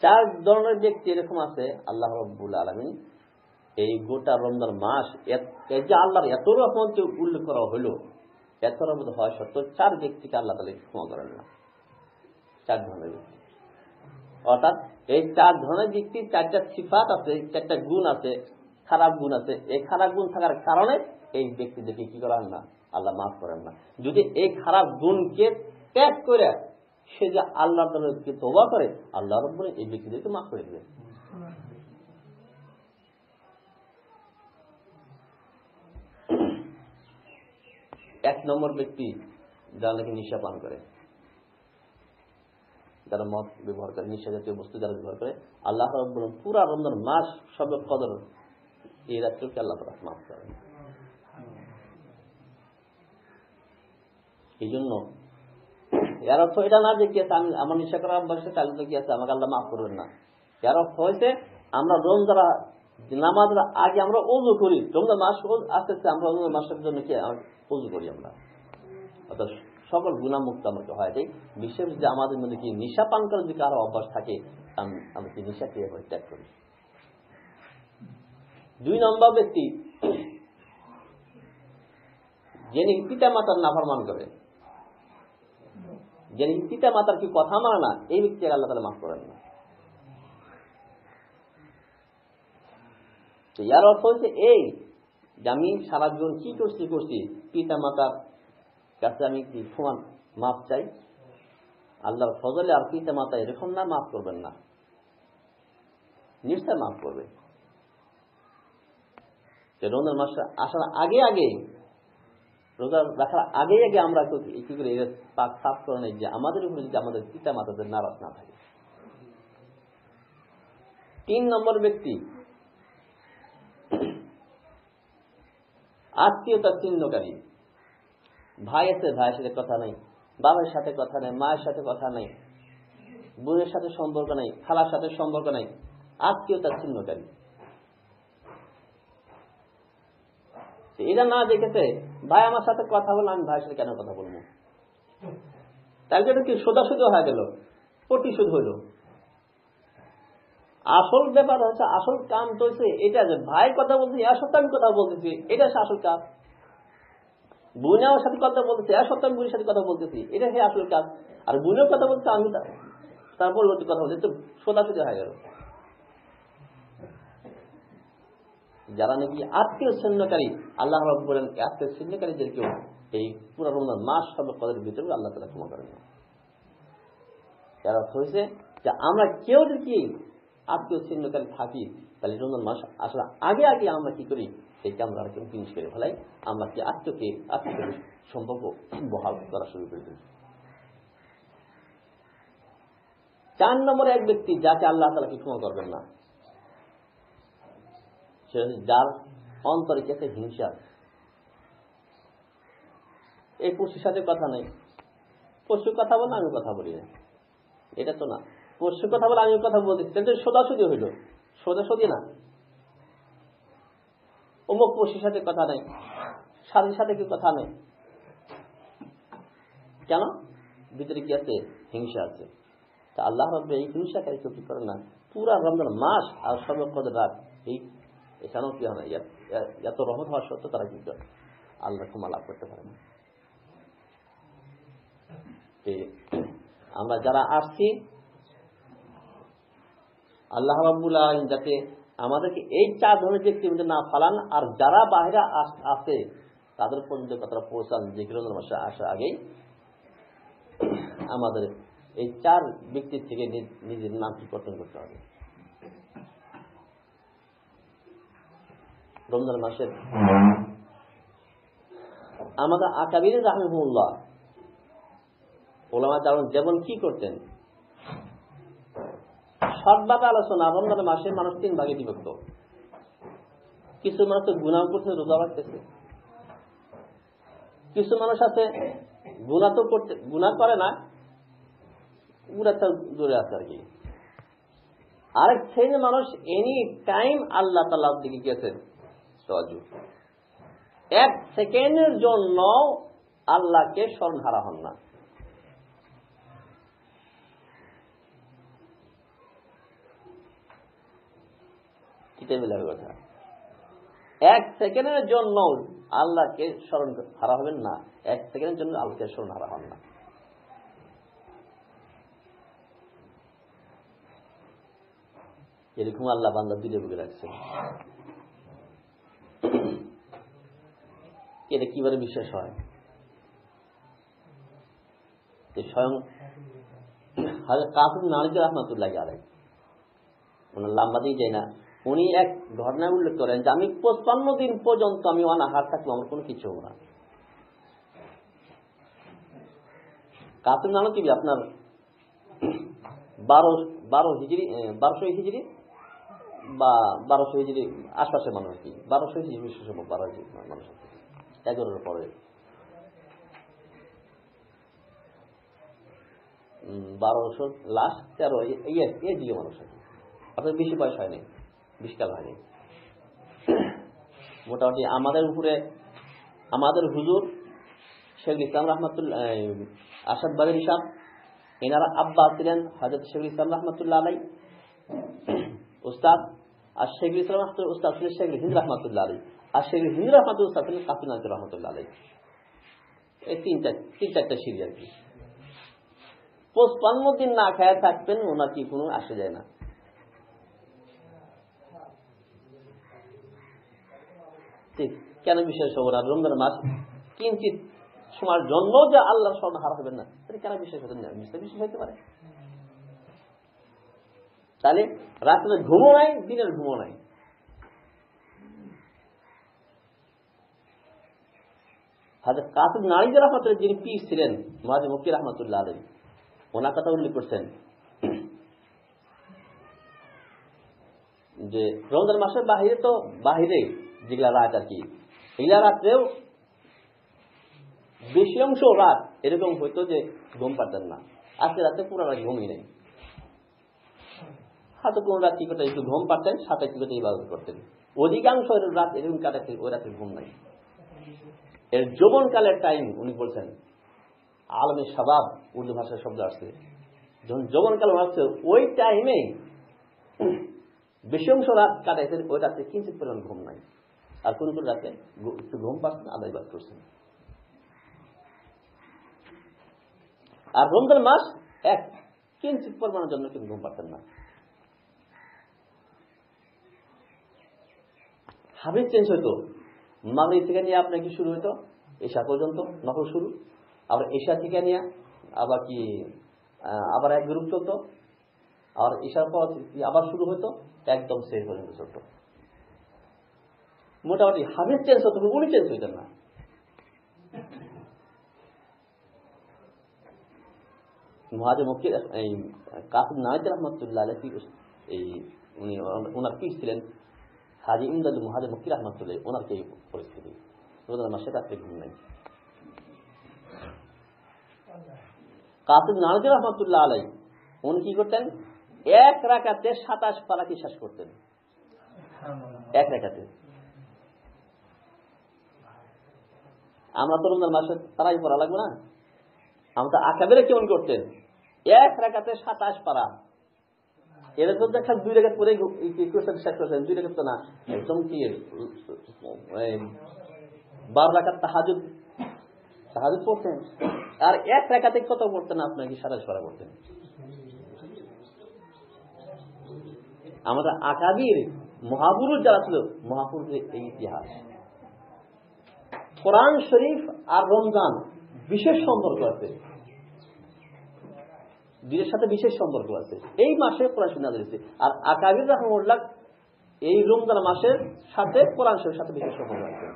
চার ধরনের ব্যক্তি এরকম আছে আল্লাহ রাব্বুল আলামিন এই গোটা রমজান মাস এই যে আল্লাহর এত রহমতকে উল্লেখ করা হলো, এত রহমত হয় সত্ত্বেও চার ব্যক্তিকে আল্লাহ তাআলা ক্ষমা করেন না। চার ধরনের ব্যক্তি, অর্থাৎ এই চার ধরনের ব্যক্তি চারটা সিফাত আছে, চারটা গুণ আছে, খারাপ গুণ আছে। এই খারাপ গুণ থাকার কারণে এই ব্যক্তিদেরকে কি করেন না, আল্লাহ মাফ করেন না। যদি এই খারাপ গুণকে ত্যাগ করে সে যে আল্লাহর দরবারে তওবা করে, আল্লাহ রাব্বুল এই ব্যক্তিদেরকে মাফ করে দিবেন। এক নম্বর ব্যক্তি যারা নাকি নিশা পান করে, যারা মদ ব্যবহার করে, নিশা জাতীয় বস্তু যারা ব্যবহার করে, আল্লাহ রাব্বুল পুরা রমজান মাস শবে কদর এই রাত্রিকে আল্লাহ তাআলা মাফ করেন। এই জন্য এর অর্থ এটা না যে কি আছে আমি আমার নিশা করার অভ্যাসে তাহলে তো কি আছে আমাকে আল্লাহ মাফ করবেন না। এর অর্থ হয়েছে আমরা রমজান নামাজের আগে আমরা ওযু করি, রমজান মাস আস্তে আস্তে আমরা রমজান মাসের জন্য কি ওযু করি আমরা, অর্থাৎ সকল গুনাহমুক্ত আমাকে হয়। তাই বিশেষ যে আমাদের মধ্যে কি নিশা পান করার যে কারো অভ্যাস থাকে আমরা কি নিশাকে ত্যাগ করি। দুই নম্বর ব্যক্তি যিনি পিতা মাতার নাফরমান করে, যিনি পিতা মাতার কি কথা মানে না, এই ব্যক্তিকে আল্লাহ তাআলা মাফ করেন না। এর অর্থ হচ্ছে এই যে আমি সারা জীবন কি করছি পিতা মাতার কাছে আমি কি সমান মাফ চাই, আল্লাহর ফজলে আর পিতা মাতা এরকম না, মাফ করবেন না, নিশ্চয় মাফ করবে। রমজান মাস আসার আগে রোজা রাখার আগে আমরা কি করে পাক সাফ করে নেই যে আমাদের উপরে যদি আমাদের পিতা মাতাদের নারাজ না থাকে। তিন নম্বর ব্যক্তি আত্মীয়তা ছিন্নকারী। ভাই আছে, ভাইয়ের সাথে কথা নেই, বাবার সাথে কথা নেই, মায়ের সাথে কথা নেই, বোনের সাথে সম্পর্ক নেই, খালার সাথে সম্পর্ক নেই, আত্মীয়তা ছিন্নকারী। এটা না দেখেছে ভাই আমার সাথে কথা বললো, আমি ভাইয়ের সাথে কেন কথা বলবো, তাহলে এটা কি সোজাসুজি হয়ে গেল, প্রতিশোধ হইল। আসল ব্যাপার হচ্ছে, আসল কাম চলছে এটা যে ভাই কথা বলতেছি এর সত্ত্বে আমি কথা বলতেছি, এটা হচ্ছে আসল কাজ। বোন আমার সাথে কথা বলতেছি এর সত্ত্বে আমি বোনের সাথে কথা বলতেছি, এটা হচ্ছে আসল কাজ। আর বোনের কথা বলতে আমি তার পরবর্তী কথা বলছি, তো সোজাসুজি হয়ে গেল। যারা নাকি আত্মীয় ছিন্নকারী, আল্লাহ রাব্বুল বলেন আত্মীয় ছিন্নকারীদেরকেও এই পুরো রমজান মাস সবে কদরের ভিতরে আল্লাহ তাআলা ক্ষমা করেন না। এর অর্থ হয়েছে যে আমরা কেউ যদি আত্মীয় ছিন্নকারী থাকি, তাহলে রমজান মাস আসলে আগে আমরা কি করি, সেটা আমরা আরেকটু ফিনিশ করে ফেলাই, আমরা কি আত্মীয় সম্পর্ক বহাল করা শুরু করে দিই। 4 নম্বরে এক ব্যক্তি যাকে আল্লাহ তাআলা কি ক্ষমা করবেন না, সে যার অন্তরে কাছে হিংসা। এই পশুর সাথে কথা নেই, পশু কথা বলে আমি কথা বলি না, এটা তো না। পশু কথা বলে আমি কথা বলতেছি, তাহলে সোজাসুজি হইল, সোজাসুজি না। অমুক পশুর সাথে কথা নেই, সাথে সাথে কি কথা নেই, কেন? ভিতরে কি আছে? হিংসা আছে। তা আল্লাহ রাব্বুল এই হিংসাকারী কি করেন না, পুরা রমজান মাস আর সবে কদর রাত এখানেও কি হয় না, এত রহমত হওয়ার সত্ত্বেও তারা কি করে আল্লাহ ক্ষমা লাভ করতে পারে না। আমরা যারা আসছি আল্লাহ রাব্বুল আলামিন যাতে আমাদেরকে এই 4 ধরনের ব্যক্তির মধ্যে না ফালান, আর যারা বাইরে আছে তাদের পর্যন্ত কথাটা পৌঁছান যে রমজান মাসে আসার আগেই আমাদের এই 4 ব্যক্তির থেকে নিজের নাম পরিবর্তন করতে হবে। রমজান মাসের আমাদের আকাবির রাহিমাহুল্লাহ ওলামা যেমন কি করতেন, শর্টভাবে আলোচনা। রমজান মাসে মানুষ 3 ভাগে বিভক্ত। কিছু মানুষ তো গুনাহ করতে রোজা রাখতেছে, কিছু মানুষ আছে গুনাহ করে না, দূরে আছে আর কি। আরেক শ্রেণীর মানুষ এনি টাইম আল্লাহ তাআলার দিকে গিয়েছে, 1 সেকেন্ডের জন্য আল্লাহকে স্মরণ হারা হন না। টেবিলের কথা। এক সেকেন্ডের জন্য আল্লাহকে স্মরণ হারা হবেন না, এক সেকেন্ডের জন্য আল্লাহকে স্মরণ হারা হন না। এরকম আল্লাহ বান্দা দিলে বুকে রাখছেন। এটা কিভাবে বিশ্বাস হয়? স্বয়ং হযরত কাসিম নানভী রাহমাতুল্লাহি আলাইহি, ওনার লম্বা দিয়ে যায় না, উনি এক ঘটনা উল্লেখ করেন যে আমি 55 দিন পর্যন্ত আমি অনাহার থাকবো, আমার কোনো কিছু হবো না। কাসিম নানভী আপনার 1200 হিজরি বা 1200 হিজরি আশপাশের মানুষ কি 1200 হিজরি বিশেষ 12 হিজরি মানুষ 11 পরে 1200 লাস্ট 13 এই দিকে মানুষ আর কি, আপনার বেশি বয়স হয়নি, বিশকাল হয়নি। মোটামুটি আমাদের উপরে আমাদের হুজুর শেখুল ইসলাম রহমাতুল্লাহ আসাদ বাদরি সাহেব, এনারা আব্বা ছিলেন হযরত শেখুল ইসলাম রহমাতুল্লাহ আলাইহি উস্তাদ, আর শেখুল ইসলাম উস্তাদ ছিলেন শেখুল হিন্দ রহমাতুল্লাহ আলাইহি, আর শেখুল হিন্দ রহমাতুল্লাহ উস্তাদ ছিলেন কাসিম নানভী রহমাতুল্লাহ আলাইহি। এই তিন চারটা সিঁড়ি আর কি। 55 দিন না খায়া থাকবেন, ওনার কি কোনো আসে যায় না। ঠিক কেন বিশ্বাস হবো না? রমজান মাস কিঞ্চিত সময়ের জন্য যে আল্লাহর স্মরণ হারা হবেন না, তাহলে কেন বিশ্বাস হতেন না? বিশ্বাস হইতে পারে। তাহলে রাত্রে ঘুমও নাই, দিনের ঘুমও নাই। হযরত কাসিম নানভী রাহমাতুল্লাহ যিনি পীর ছিলেন মুহাদ্দিস মক্কি রাহমাতুল্লাহ আলাইহি, ওনার কথা উল্লেখ করছেন যে রমজান মাসের বাহিরে যেগুলা রাত আর কি, এগুলা রাত্রেও বেশি অংশ রাত এরকম হইতো যে ঘুম পারতেন না। আজকে রাতে পুরো রাত ঘুমই নেই। হয়তো কোন রাত কি করতে একটু ঘুম পারতেন, সাথে কি করতে ইবাদত করতেন। অধিকাংশ রাত এরকম কাটাতে ওই রাতে ঘুম নাই। এর যৌবনকালের টাইম উনি বলছেন, আলমে শাবাব উর্দু ভাষার শব্দ আসছে, যখন যৌবনকাল আসছে ওই টাইমে বেশি অংশ রাত কাটাইছেন, ওই রাতে কিঞ্চিত পরিমাণ ঘুম নাই। আর কোন কোন রাতে একটু ঘুম পাচ্ছেন, আল্লাহ ইবাদত করছেন। আর রমজান মাস এক কিঞ্চিত পরিমাণের জন্য কিন্তু ঘুম পাচ্ছেন না। হাবিজ চেঞ্জ হইতো, মাগরিব থেকে নিয়ে আপনার কি শুরু হইতো এশা পর্যন্ত নফল শুরু, আবার এশা থেকে নিয়ে আবার এক গ্রুপ চলতো, আর এশার পর আবার শুরু হতো একদম শেষ পর্যন্ত চলতো। মোটামুটি হাবিজ চেঞ্জ হতো, উনি চেঞ্জ হইতেন না। মুহাদ্দিস মক্কি কাসিম নানভী রাহমাতুল্লাহ আলাইহি, উনি ওনার পীর ছিলেন হাজী ইমদাদুল মুহাদ্দিস মক্কি রাহমাতুল্লাহ, ওনার কি পরিস্থিতি, রমজান মাসে রাত্রে ঘুম নাই। কাসিম নানভী রাহমাতুল্লাহ আলাইহি উনি কি করতেন, এক রাকাতে 27 পারা কি শেষ করতেন, এক রাকাতে। আমরা তো রমজান মাসে তারাই পড়া লাগবে না, আমরা তো আকাবেরে কেমন করতেন, এক রাকাতে 27 পারা। এর তো দেখা 2 রাকাত পরে শেষ করতেন, 2 রাকাত তো না, একদম কি 12 রাকাত তাহাজ্জুদ পড়তেন। আর এক রাকাতে কত পড়তেন আপনাকে? 27 পারা পড়তেন। আমাদের আকাবির মহাপুরুষ যারা ছিল, মহাপুরুষের এই ইতিহাস। কোরআন শরীফ আর রমজান বিশেষ সম্পর্ক আছে, দুইয়ের সাথে বিশেষ সম্পর্ক আছে। এই মাসে কোরআন শরীফ নাযিল হয়েছে, আর আকাবির রাহিমাহুল্লাহ এই রমজান মাসের সাথে কোরআন শরীফের সাথে বিশেষ সম্পর্ক আছে।